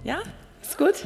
Ja, ist gut.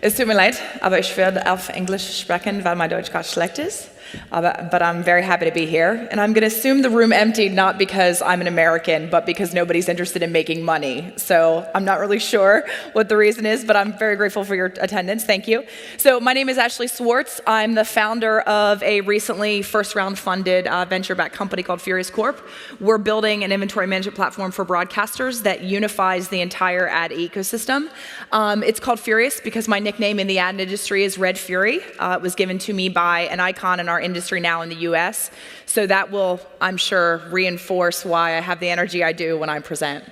Es tut mir leid, aber ich werde auf Englisch sprechen, weil mein Deutsch gerade schlecht ist. But I'm very happy to be here. And I'm going to assume the room emptied not because I'm an American, but because nobody's interested in making money. So I'm not really sure what the reason is, but I'm very grateful for your attendance. Thank you. So my name is Swartz. I'm the founder of a recently first-round funded venture-backed company called Furious Corp. We're building an inventory management platform for broadcasters that unifies the entire ad ecosystem. It's called Furious because my nickname in the ad industry is Red Fury. It was given to me by an icon in our industry now in the US. So that will, I'm sure, reinforce why I have the energy I do when I present.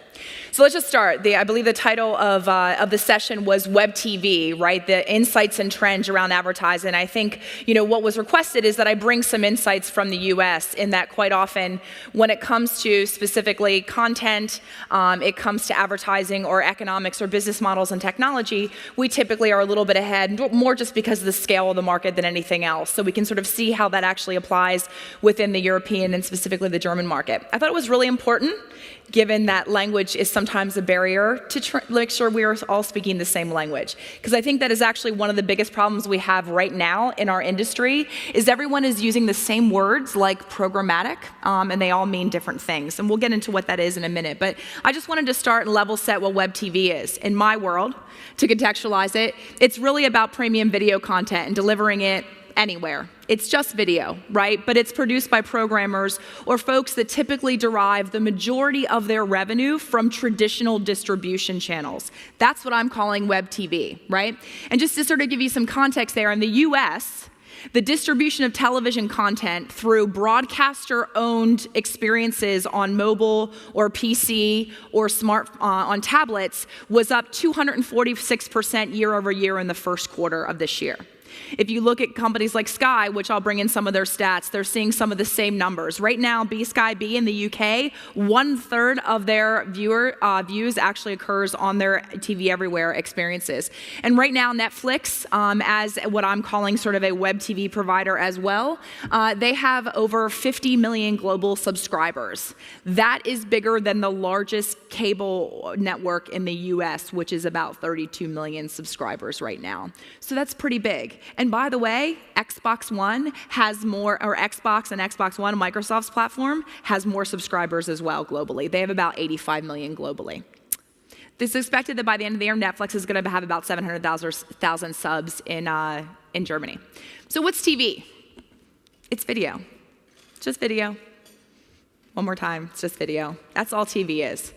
So let's just start. I believe the title of the session was Web TV, right? The insights and trends around advertising. I think, what was requested is that I bring some insights from the US in that quite often when it comes to specifically content, it comes to advertising or economics or business models and technology, we typically are a little bit ahead, more just because of the scale of the market than anything else. So we can sort of see how that actually applies within the European and specifically the German market. I thought it was really important, given that language is sometimes a barrier, to make sure we are all speaking the same language. Because I think that is actually one of the biggest problems we have right now in our industry, is everyone is using the same words like programmatic, and they all mean different things. And we'll get into what that is in a minute. But I just wanted to start and level set what Web TV is. In my world, to contextualize it, it's really about premium video content and delivering it anywhere. It's just video, right? But it's produced by programmers or folks that typically derive the majority of their revenue from traditional distribution channels. That's what I'm calling Web TV, right? And just to sort of give you some context there, in the US, the distribution of television content through broadcaster-owned experiences on mobile or PC or on tablets was up 246% year over year in the first quarter of this year. If you look at companies like Sky, which I'll bring in some of their stats, they're seeing some of the same numbers. Right now, Sky B in the UK, 1/3 of their views actually occurs on their TV Everywhere experiences. And right now, Netflix, as what I'm calling sort of a web TV provider as well, they have over 50 million global subscribers. That is bigger than the largest cable network in the US, which is about 32 million subscribers right now. So that's pretty big. And by the way, Xbox One has more, or Xbox and Xbox One, Microsoft's platform, has more subscribers as well globally. They have about 85 million globally. It's expected that by the end of the year, Netflix is going to have about 700,000 subs in Germany. So what's TV? It's video. Just video. One more time, it's just video. That's all TV is.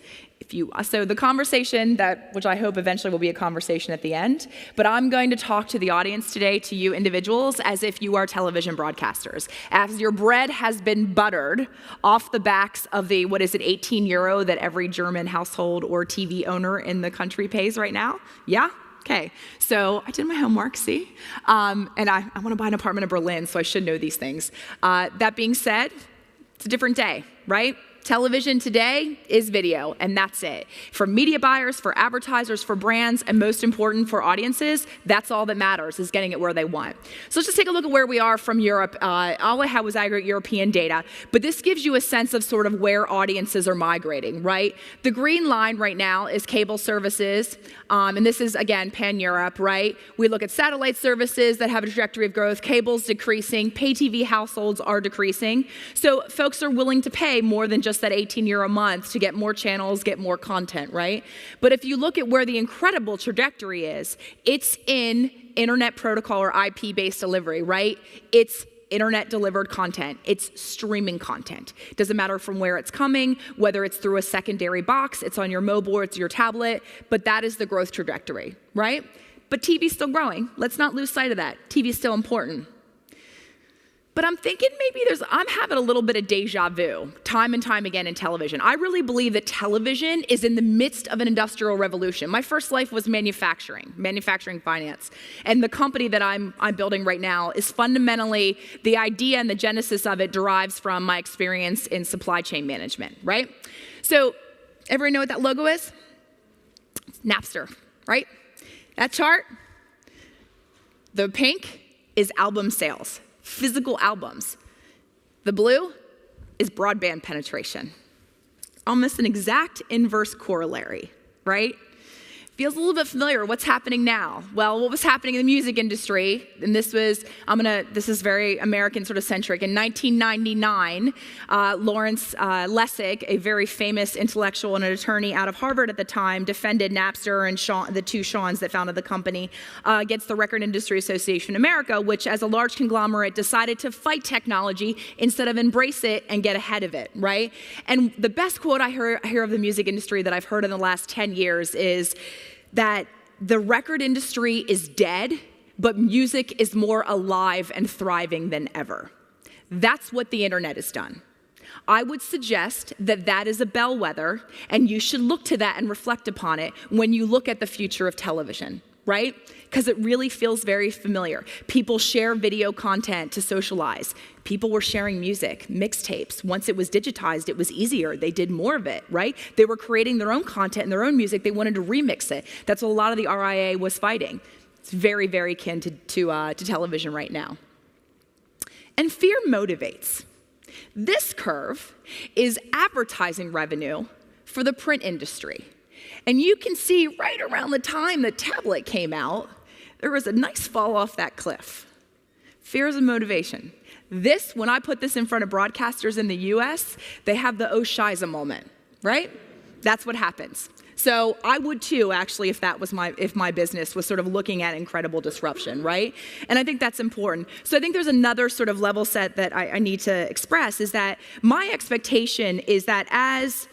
So the conversation, which I hope eventually will be a conversation at the end, but I'm going to talk to the audience today, to you individuals, as if you are television broadcasters. As your bread has been buttered off the backs of the, 18 euro that every German household or TV owner in the country pays right now? Yeah? Okay, so I did my homework, see? And I want to buy an apartment in Berlin, so I should know these things. That being said, it's a different day, right? Television today is video, and that's it. For media buyers, for advertisers, for brands, and most important, for audiences, that's all that matters, is getting it where they want. So let's just take a look at where we are from Europe. All I had was aggregate European data, but this gives you a sense of sort of where audiences are migrating, right? The green line right now is cable services, and this is, again, pan-Europe, right? We look at satellite services that have a trajectory of growth, cable's decreasing, pay TV households are decreasing, so folks are willing to pay more than just that 18 euro a month to get more channels, get more content, right? But if you look at where the incredible trajectory is, it's in internet protocol or IP-based delivery, right? It's internet delivered content. It's streaming content. Doesn't matter from where it's coming, whether it's through a secondary box, it's on your mobile or it's your tablet, but that is the growth trajectory, right? But TV's still growing. Let's not lose sight of that. TV's still important. But I'm thinking maybe I'm having a little bit of deja vu, time and time again in television. I really believe that television is in the midst of an industrial revolution. My first life was manufacturing finance. And the company that I'm building right now is fundamentally, the idea and the genesis of it derives from my experience in supply chain management, right? So, everybody know what that logo is? It's Napster, right? That chart, the pink is album sales. Physical albums. The blue is broadband penetration. Almost an exact inverse corollary, right? Feels a little bit familiar. What's happening now? Well, what was happening in the music industry, and this is very American sort of centric. In 1999, Lawrence Lessig, a very famous intellectual and an attorney out of Harvard at the time, defended Napster and the two Seans that founded the company against the Record Industry Association of America, which as a large conglomerate decided to fight technology instead of embrace it and get ahead of it, right? And the best quote I hear of the music industry that I've heard in the last 10 years is that the record industry is dead, but music is more alive and thriving than ever. That's what the internet has done. I would suggest that that is a bellwether, and you should look to that and reflect upon it when you look at the future of television, right? Because it really feels very familiar. People share video content to socialize. People were sharing music, mixtapes. Once it was digitized, it was easier. They did more of it, right? They were creating their own content and their own music. They wanted to remix it. That's what a lot of the RIA was fighting. It's very, very akin to television right now. And fear motivates. This curve is advertising revenue for the print industry. And you can see right around the time the tablet came out, there was a nice fall off that cliff. Fear is a motivation. This, when I put this in front of broadcasters in the US, they have the oh shiza moment, right? That's what happens. So I would too, actually, if my business was sort of looking at incredible disruption, right? And I think that's important. So I think there's another sort of level set that I need to express is that my expectation is that as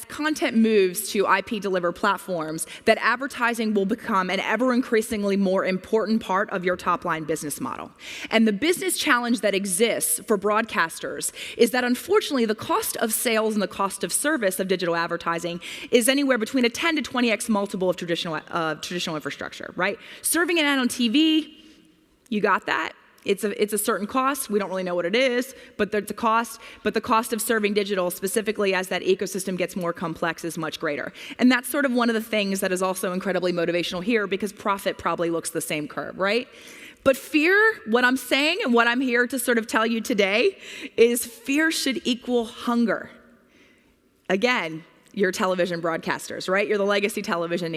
content moves to IP-delivered platforms, that advertising will become an ever-increasingly more important part of your top-line business model. And the business challenge that exists for broadcasters is that, unfortunately, the cost of sales and the cost of service of digital advertising is anywhere between a 10 to 20x multiple of traditional infrastructure, right? Serving an ad on TV, you got that. It's a certain cost. We don't really know what it is, but there's a cost. But the cost of serving digital, specifically as that ecosystem gets more complex, is much greater. And that's sort of one of the things that is also incredibly motivational here, because profit probably looks the same curve, right? But fear, what I'm saying and what I'm here to sort of tell you today, is fear should equal hunger. Again, you're television broadcasters, right? You're the legacy television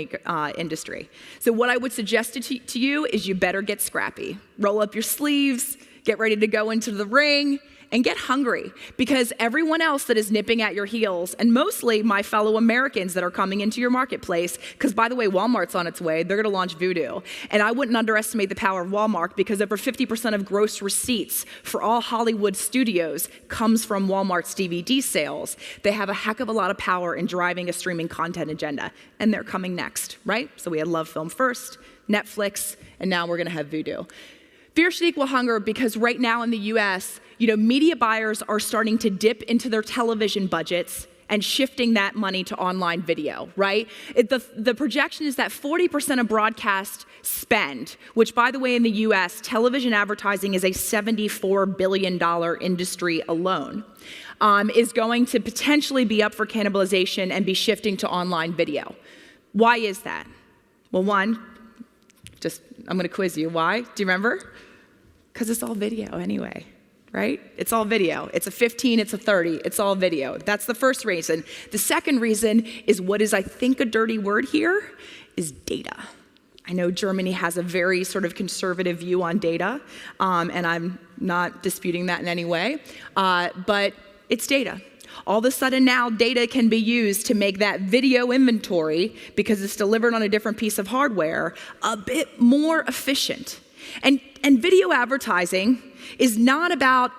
industry. So what I would suggest to you is you better get scrappy. Roll up your sleeves, get ready to go into the ring, and get hungry, because everyone else that is nipping at your heels, and mostly my fellow Americans that are coming into your marketplace, because by the way, Walmart's on its way, they're gonna launch Vudu. And I wouldn't underestimate the power of Walmart, because over 50% of gross receipts for all Hollywood studios comes from Walmart's DVD sales. They have a heck of a lot of power in driving a streaming content agenda, and they're coming next, right? So we had Love Film first, Netflix, and now we're gonna have Vudu. Fear should equal hunger, because right now in the US, media buyers are starting to dip into their television budgets and shifting that money to online video, right? The projection is that 40% of broadcast spend, which by the way in the US, television advertising is a $74 billion industry alone, is going to potentially be up for cannibalization and be shifting to online video. Why is that? Well, one, I'm gonna quiz you. Why? Do you remember? Because it's all video anyway, right? It's all video. It's a 15, it's a 30, it's all video. That's the first reason. The second reason is what is, I think, a dirty word here, is data. I know Germany has a very sort of conservative view on data, and I'm not disputing that in any way, but it's data. All of a sudden now, data can be used to make that video inventory, because it's delivered on a different piece of hardware, a bit more efficient. And video advertising is not about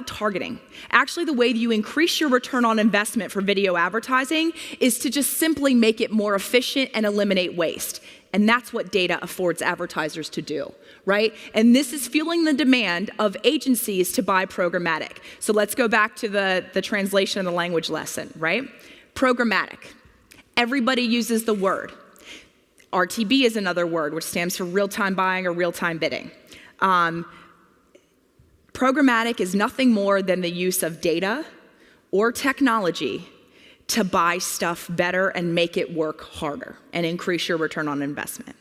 targeting. Actually, the way that you increase your return on investment for video advertising is to just simply make it more efficient and eliminate waste. And that's what data affords advertisers to do, right? And this is fueling the demand of agencies to buy programmatic. So let's go back to the translation of the language lesson, right? Programmatic. Everybody uses the word. RTB is another word, which stands for real-time buying or real-time bidding. Programmatic is nothing more than the use of data or technology to buy stuff better and make it work harder and increase your return on investment.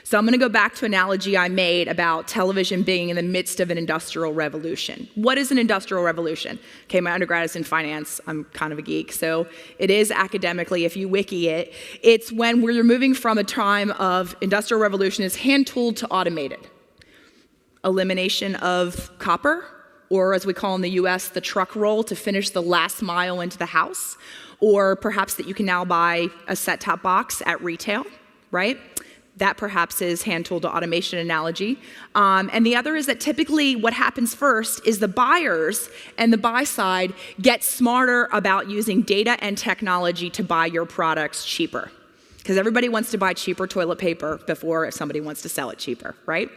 So I'm going to go back to an analogy I made about television being in the midst of an industrial revolution. What is an industrial revolution? Okay, my undergrad is in finance. I'm kind of a geek. So it is academically, if you wiki it, it's when we're moving from a time of industrial revolution is hand-tooled to automated. Elimination of copper, or as we call in the US, the truck roll to finish the last mile into the house, or perhaps that you can now buy a set-top box at retail, right? That perhaps is hand-tooled to automation analogy. And the other is that typically what happens first is the buyers and the buy side get smarter about using data and technology to buy your products cheaper. Because everybody wants to buy cheaper toilet paper before somebody wants to sell it cheaper, right?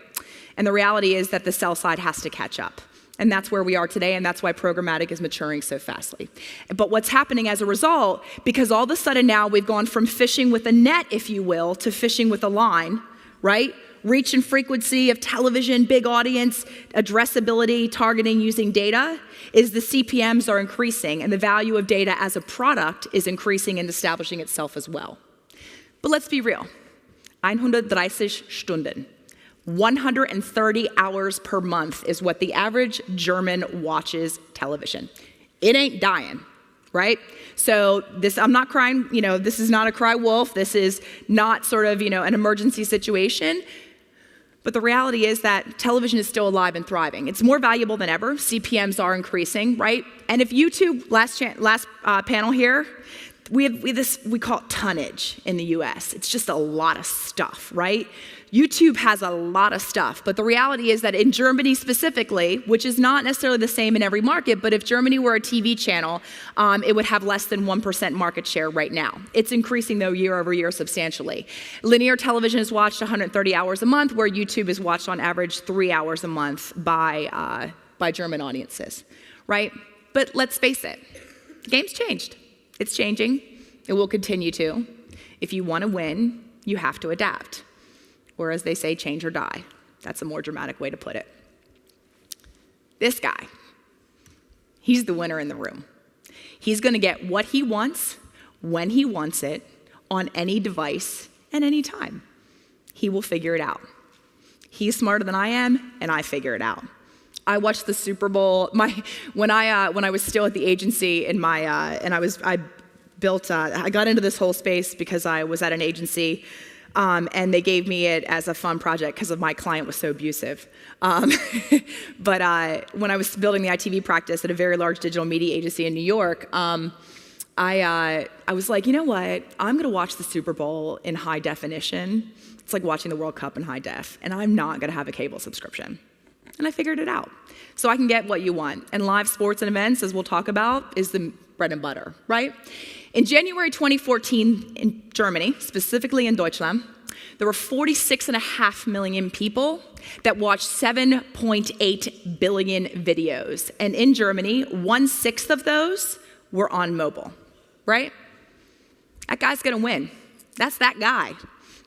And the reality is that the sell side has to catch up. And that's where we are today, and that's why programmatic is maturing so fastly. But what's happening as a result, because all of a sudden now we've gone from fishing with a net, if you will, to fishing with a line, right? Reach and frequency of television, big audience, addressability, targeting using data, is the CPMs are increasing, and the value of data as a product is increasing and establishing itself as well. But let's be real. 130 Stunden. 130 hours per month is what the average German watches television. It ain't dying, right? So this, I'm not crying, this is not a cry wolf. This is not sort of, an emergency situation. But the reality is that television is still alive and thriving. It's more valuable than ever. CPMs are increasing, right? And if YouTube, last panel here, we have this, we call it tonnage in the US. It's just a lot of stuff, right? YouTube has a lot of stuff, but the reality is that in Germany specifically, which is not necessarily the same in every market, but if Germany were a TV channel, it would have less than 1% market share right now. It's increasing though year over year substantially. Linear television is watched 130 hours a month, where YouTube is watched on average 3 hours a month by German audiences, right? But let's face it, the game's changed. It's changing. It will continue to. If you want to win, you have to adapt. Or as they say, change or die. That's a more dramatic way to put it. This guy, he's the winner in the room. He's going to get what he wants, when he wants it, on any device, and any time. He will figure it out. He's smarter than I am, and I figure it out. I watched the Super Bowl. When I was still at the agency, I got into this whole space because I was at an agency. And they gave me it as a fun project because my client was so abusive. But when I was building the ITV practice at a very large digital media agency in New York, I was like, you know what? I'm going to watch the Super Bowl in high definition. It's like watching the World Cup in high def, and I'm not going to have a cable subscription. And I figured it out. So I can get what you want. And live sports and events, as we'll talk about, is the bread and butter, right? In January 2014 in Germany, specifically in Deutschland, there were 46.5 million people that watched 7.8 billion videos. And in Germany, 1/6 of those were on mobile, right? That guy's gonna win. That's that guy.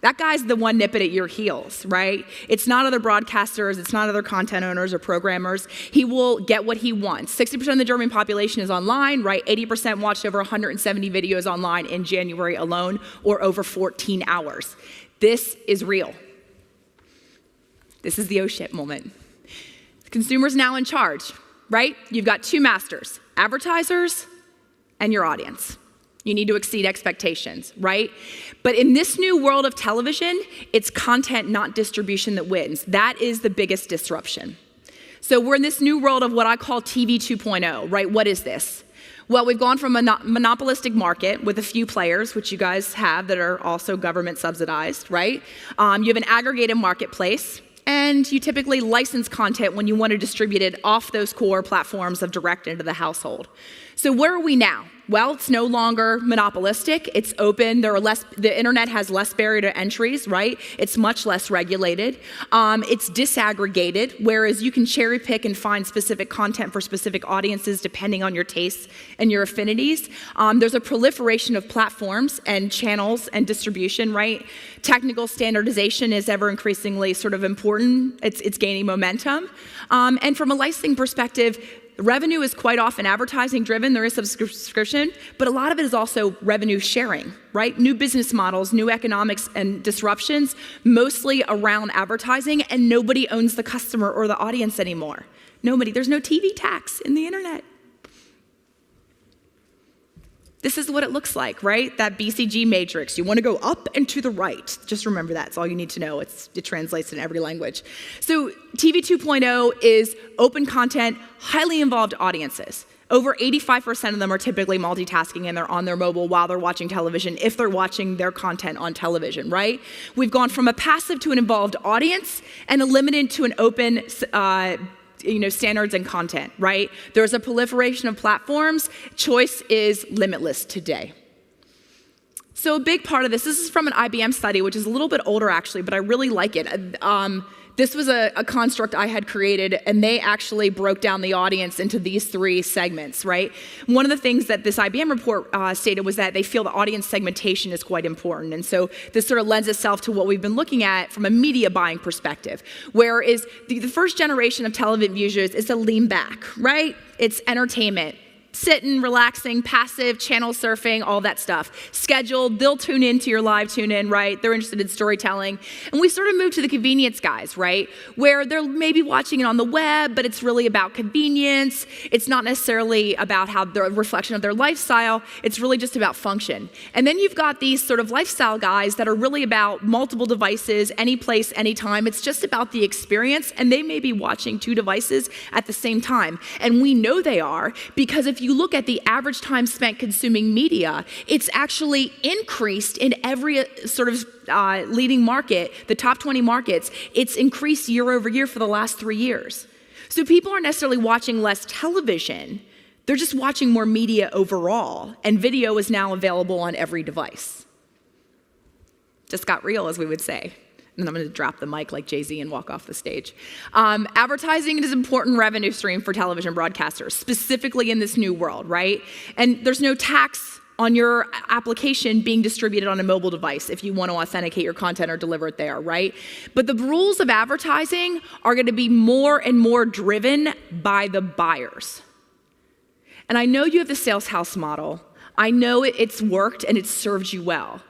That guy's the one nipping at your heels, right? It's not other broadcasters, it's not other content owners or programmers. He will get what he wants. 60% of the German population is online, right? 80% watched over 170 videos online in January alone, or over 14 hours. This is real. This is the oh shit moment. The consumer's now in charge, right? You've got two masters, advertisers and your audience. You need to exceed expectations, right? But in this new world of television, it's content, not distribution, that wins. That is the biggest disruption. So we're in this new world of what I call TV 2.0, right? What is this? Well, we've gone from a monopolistic market with a few players, which you guys have, that are also government subsidized, right? You have an aggregated marketplace, and you typically license content when you want to distribute it off those core platforms of direct into the household. So where are we now? Well, it's no longer monopolistic. It's open. The internet has less barrier to entries, right? It's much less regulated. It's disaggregated, whereas you can cherry pick and find specific content for specific audiences depending on your tastes and your affinities. There's a proliferation of platforms and channels and distribution, right? Technical standardization is ever increasingly sort of important. It's gaining momentum. And from a licensing perspective, The revenue is quite often advertising driven. There is subscription, but a lot of it is also revenue sharing, right? New business models, new economics and disruptions, mostly around advertising, and nobody owns the customer or the audience anymore. Nobody. There's no TV tax in the internet. This is what it looks like, right? That BCG matrix. You want to go up and to the right. Just remember that. It's all you need to know. It translates in every language. So TV 2.0 is open content, highly involved audiences. Over 85% of them are typically multitasking and they're on their mobile while they're watching television, if they're watching their content on television, right? We've gone from a passive to an involved audience and a limited to an open standards and content, right? There's a proliferation of platforms. Choice is limitless today. So a big part of this is from an IBM study, which is a little bit older actually, but I really like it. This was a construct I had created, and they actually broke down the audience into these 3 segments, right? One of the things that this IBM report stated was that they feel the audience segmentation is quite important. And so this sort of lends itself to what we've been looking at from a media buying perspective, whereas the first generation of television users is to lean back, right? It's entertainment. Sitting, relaxing, passive, channel surfing, all that stuff. Scheduled, they'll tune into your live tune in, right? They're interested in storytelling. And we sort of move to the convenience guys, right? Where they're maybe watching it on the web, but it's really about convenience. It's not necessarily about how the reflection of their lifestyle. It's really just about function. And then you've got these sort of lifestyle guys that are really about multiple devices, any place, anytime. It's just about the experience, and they may be watching 2 devices at the same time. And we know they are, because if you look at the average time spent consuming media, it's actually increased in every sort of leading market, the top 20 markets. It's increased year over year for the last 3 years. So people aren't necessarily watching less television. They're just watching more media overall, and video is now available on every device. Just got real, as we would say. And I'm going to drop the mic like Jay-Z and walk off the stage. Advertising is an important revenue stream for television broadcasters, specifically in this new world, right? And there's no tax on your application being distributed on a mobile device if you want to authenticate your content or deliver it there, right? But the rules of advertising are going to be more and more driven by the buyers. And I know you have the sales house model. I know it's worked and it's served you well.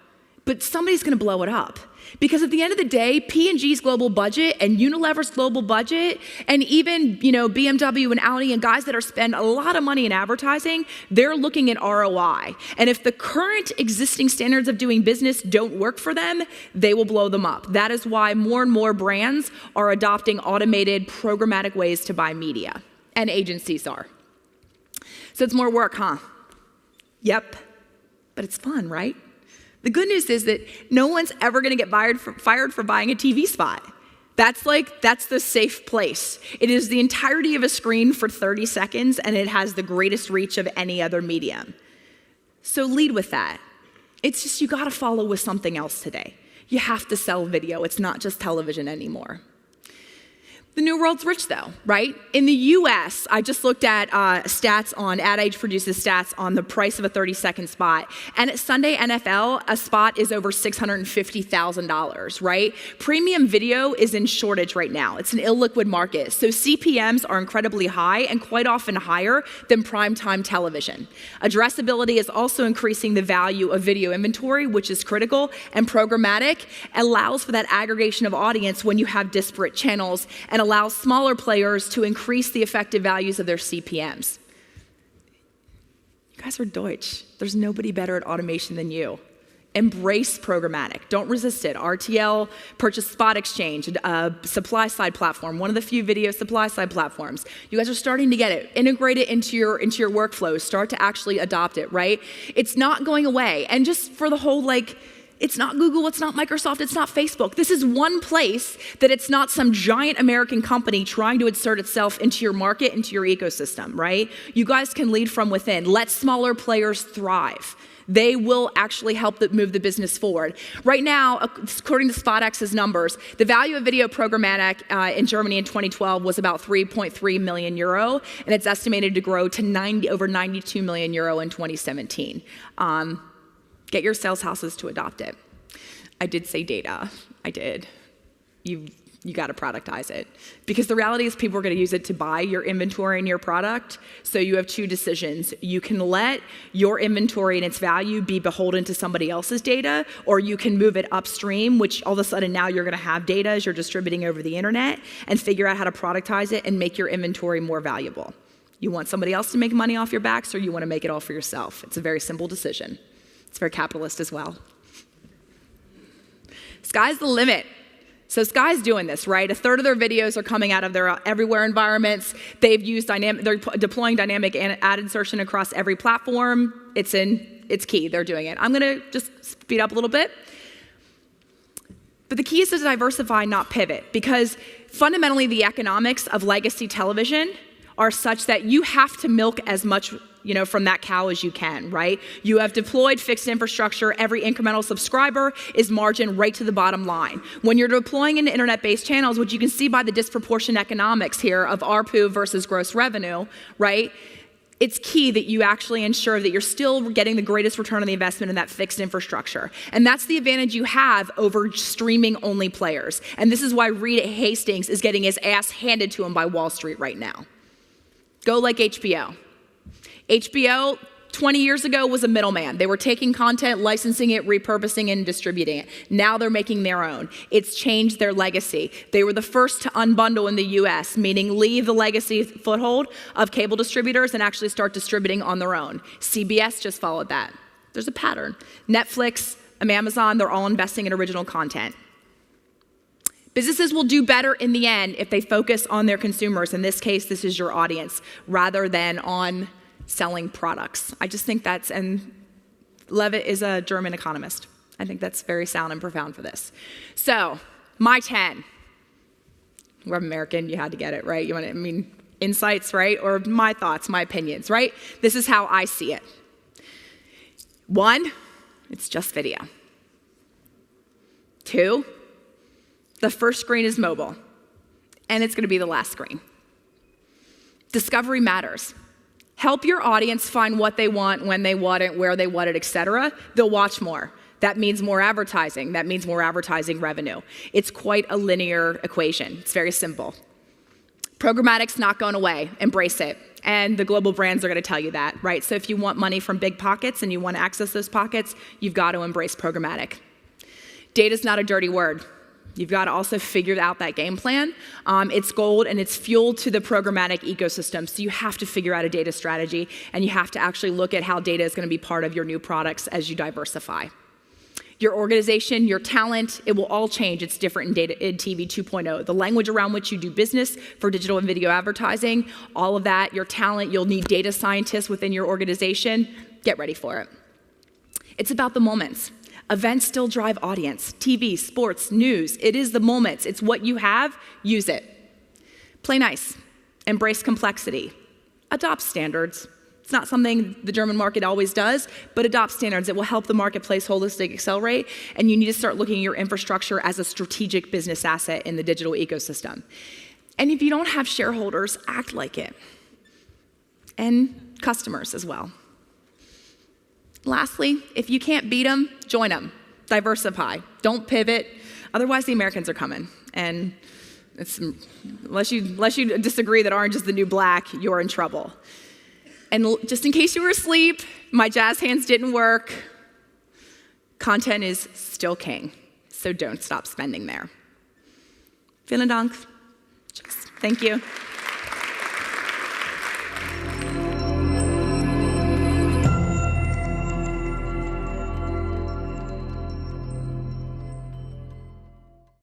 But somebody's going to blow it up. Because at the end of the day, P&G's global budget and Unilever's global budget, and even BMW and Audi and guys that are spend a lot of money in advertising, they're looking at ROI. And if the current existing standards of doing business don't work for them, they will blow them up. That is why more and more brands are adopting automated, programmatic ways to buy media, and agencies are. So it's more work, huh? Yep, but it's fun, right? The good news is that no one's ever going to get fired for buying a TV spot. That's the safe place. It is the entirety of a screen for 30 seconds, and it has the greatest reach of any other medium. So lead with that. It's just you got to follow with something else today. You have to sell video. It's not just television anymore. The new world's rich though, right? In the US, I just looked at stats on, Ad Age produces stats on the price of a 30-second spot. And at Sunday NFL, a spot is over $650,000, right? Premium video is in shortage right now. It's an illiquid market. So CPMs are incredibly high and quite often higher than primetime television. Addressability is also increasing the value of video inventory, which is critical, and programmatic allows for that aggregation of audience when you have disparate channels and allows smaller players to increase the effective values of their CPMs. You guys are Deutsch. There's nobody better at automation than you. Embrace programmatic. Don't resist it. RTL, Purchase Spot Exchange, a supply-side platform, one of the few video supply-side platforms. You guys are starting to get it. Integrate it into your workflows. Start to actually adopt it, right? It's not going away. And just for the whole, it's not Google, it's not Microsoft, it's not Facebook. This is one place that it's not some giant American company trying to insert itself into your market, into your ecosystem, right? You guys can lead from within. Let smaller players thrive. They will actually help move the business forward. Right now, according to SpotX's numbers, the value of video programmatic in Germany in 2012 was about 3.3 million euro, and it's estimated to grow to over 92 million euro in 2017. Get your sales houses to adopt it. I did say data. I did. You You got to productize it. Because the reality is people are going to use it to buy your inventory and your product. So you have two decisions. You can let your inventory and its value be beholden to somebody else's data, or you can move it upstream, which all of a sudden now you're going to have data as you're distributing over the internet, and figure out how to productize it and make your inventory more valuable. You want somebody else to make money off your backs, or you want to make it all for yourself. It's a very simple decision. It's very capitalist as well. Sky's the limit. So Sky's doing this, right? A third of their videos are coming out of their everywhere environments. They've used they're deploying dynamic ad insertion across every platform. It's key, they're doing it. I'm gonna just speed up a little bit. But the key is to diversify, not pivot, because fundamentally the economics of legacy television are such that you have to milk as much from that cow as you can, right? You have deployed fixed infrastructure. Every incremental subscriber is margin right to the bottom line. When you're deploying into internet-based channels, which you can see by the disproportionate economics here of ARPU versus gross revenue, right? It's key that you actually ensure that you're still getting the greatest return on the investment in that fixed infrastructure. And that's the advantage you have over streaming-only players. And this is why Reed Hastings is getting his ass handed to him by Wall Street right now. Go like HBO. HBO, 20 years ago, was a middleman. They were taking content, licensing it, repurposing it, and distributing it. Now they're making their own. It's changed their legacy. They were the first to unbundle in the US, meaning leave the legacy foothold of cable distributors and actually start distributing on their own. CBS just followed that. There's a pattern. Netflix, Amazon, they're all investing in original content. Businesses will do better in the end if they focus on their consumers. In this case, this is your audience, rather than on selling products. I just think and Levitt is a German economist. I think that's very sound and profound for this. So, my 10. We're American, you had to get it, right? Insights, right? Or my thoughts, my opinions, right? This is how I see it. 1, it's just video. 2, the first screen is mobile, and it's gonna be the last screen. Discovery matters. Help your audience find what they want, when they want it, where they want it, etc. They'll watch more. That means more advertising. That means more advertising revenue. It's quite a linear equation. It's very simple. Programmatic's not going away. Embrace it. And the global brands are going to tell you that, right? So if you want money from big pockets and you want to access those pockets, you've got to embrace programmatic. Data's not a dirty word. You've got to also figure out that game plan. It's gold and it's fuel to the programmatic ecosystem. So you have to figure out a data strategy, and you have to actually look at how data is going to be part of your new products as you diversify. Your organization, your talent, it will all change. It's different in TV 2.0. The language around which you do business for digital and video advertising, all of that, your talent, you'll need data scientists within your organization. Get ready for it. It's about the moments. Events still drive audience. TV, sports, news. It is the moments. It's what you have. Use it. Play nice. Embrace complexity. Adopt standards. It's not something the German market always does, but adopt standards. It will help the marketplace holistically accelerate, and you need to start looking at your infrastructure as a strategic business asset in the digital ecosystem. And if you don't have shareholders, act like it. And customers as well. Lastly, if you can't beat them, join them. Diversify. Don't pivot. Otherwise, the Americans are coming. And unless you disagree that orange is the new black, you're in trouble. And just in case you were asleep, my jazz hands didn't work. Content is still king. So don't stop spending there. Vielen Dank. Thank you.